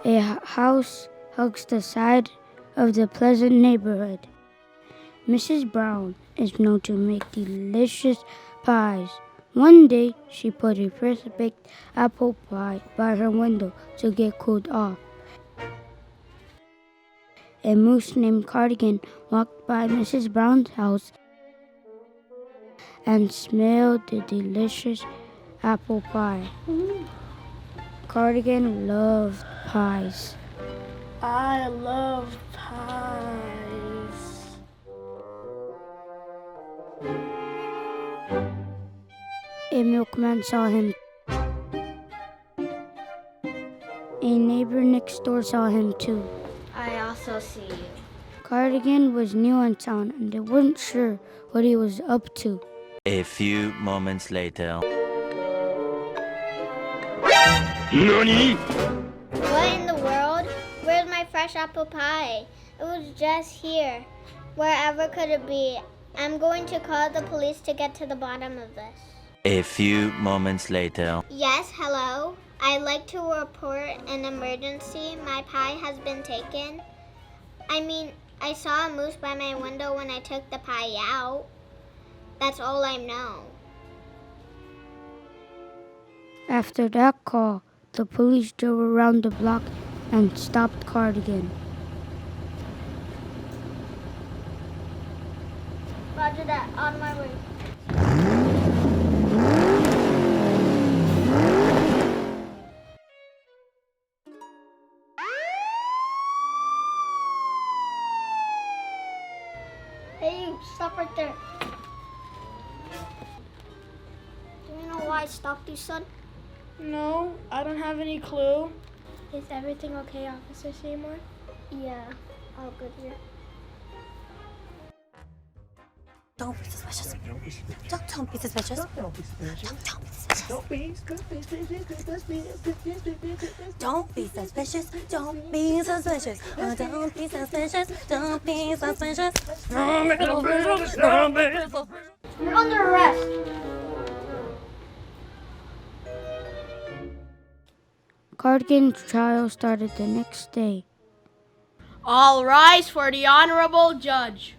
A house hugs the side of the pleasant neighborhood. Mrs. Brown is known to make delicious pies. One day, she put a freshly baked apple pie by her window to get cooled off. A moose named Cardigan walked by Mrs. Brown's house and smelled the delicious apple pie. Cardigan loved pies. I love pies. A milkman saw him. A neighbor next door saw him too. I also see you. Cardigan was new in town and they weren't sure what he was up to. A few moments later. NANI?! What in the world? Where's my fresh apple pie? It was just here. Wherever could it be? I'm going to call the police to get to the bottom of this. A few moments later. Yes, hello. I'd like to report an emergency. My pie has been taken. I saw a moose by my window when I took the pie out. That's all I know. After that call, the police drove around the block and stopped Cardigan. Roger that. On my way. Hey, you, stop right there. Do you know why I stopped you, son? No, I don't have any clue. Is everything okay, Officer Seymour? Yeah, all good here. Don't be suspicious. Don't be suspicious. Don't be suspicious. Don't be suspicious. Don't be suspicious. Don't be suspicious. Don't be suspicious. Don't be suspicious. You're under arrest. Cardigan's trial started the next day. All rise for the honorable judge.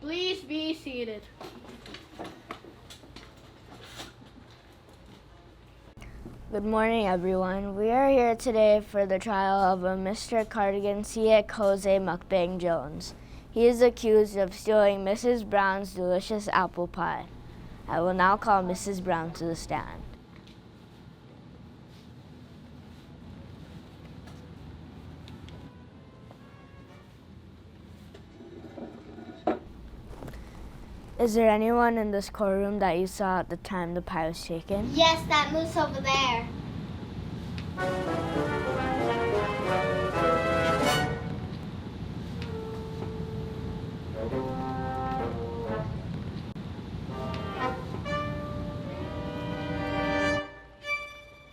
Please be seated. Good morning, everyone. We are here today for the trial of a Mr. Cardigan Jose Mukbang Jones. He is accused of stealing Mrs. Brown's delicious apple pie. I will now call Mrs. Brown to the stand. Is there anyone in this courtroom that you saw at the time the pie was taken? Yes, that moose over there.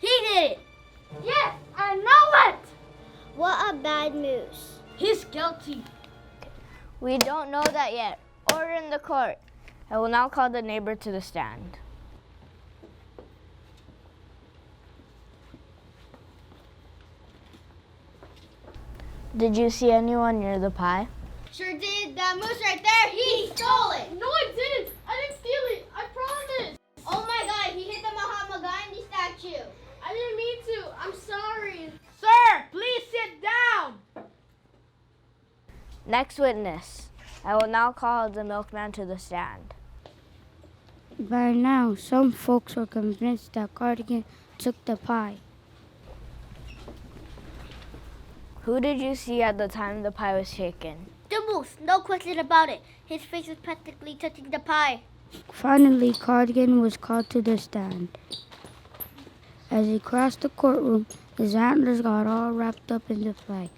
He did it! Yes, I know it! What a bad moose. He's guilty. We don't know that yet. Order in the court. I will now call the neighbor to the stand. Did you see anyone near the pie? Sure did. That moose right there, he stole it. No, I didn't. I didn't steal it. I promise. Oh my God, he hit the Mahatma Gandhi statue. I didn't mean to. I'm sorry. Sir, please sit down. Next witness. I will now call the milkman to the stand. By now, some folks were convinced that Cardigan took the pie. Who did you see at the time the pie was taken? The moose, no question about it. His face was practically touching the pie. Finally, Cardigan was called to the stand. As he crossed the courtroom, his antlers got all wrapped up in the flag.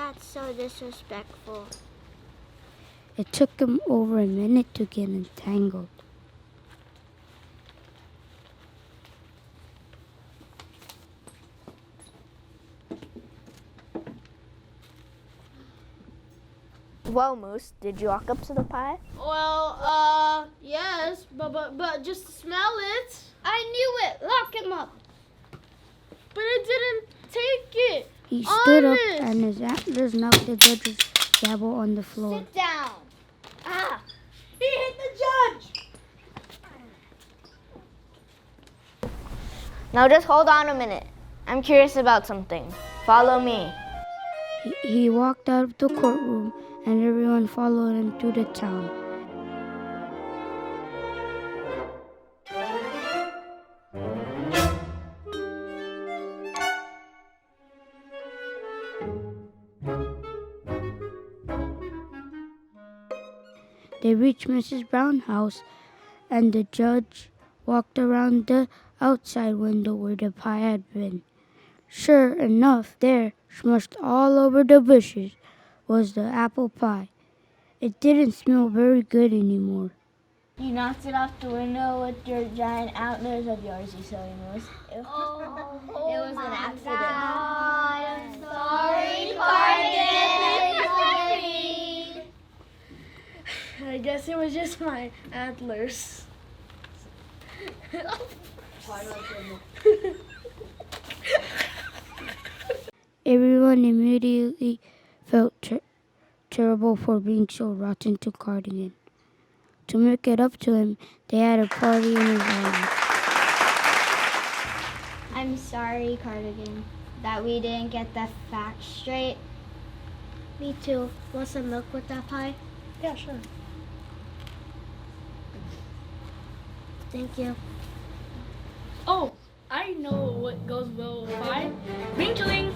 That's so disrespectful. It took him over a minute to get entangled. Well, Moose, did you walk up to the pie? Well, yes, but just to smell it. I knew it. Lock him up. But I didn't take it. He stood up Honest. and his antlers knocked the judge's gavel on the floor. Sit down. Ah. He hit the judge. Now just hold on a minute. I'm curious about something. Follow me. He walked out of the courtroom and everyone followed him to the town. They reached Mrs. Brown's house and the judge walked around the outside window where the pie had been. Sure enough, there, smushed all over the bushes, was the apple pie. It didn't smell very good anymore. You knocked it off the window with your giant antlers of yours, you silly moose. It was an accident. I'm sorry, Cardigan. Sorry. I guess it was just my antlers. Everyone immediately felt terrible for being so rotten to Cardigan. To make it up to him, they had a party in his honor. I'm sorry, Cardigan, that we didn't get the facts straight. Me too. Want some milk with that pie? Yeah, sure. Thank you. Oh, I know what goes well with pie. Winkling.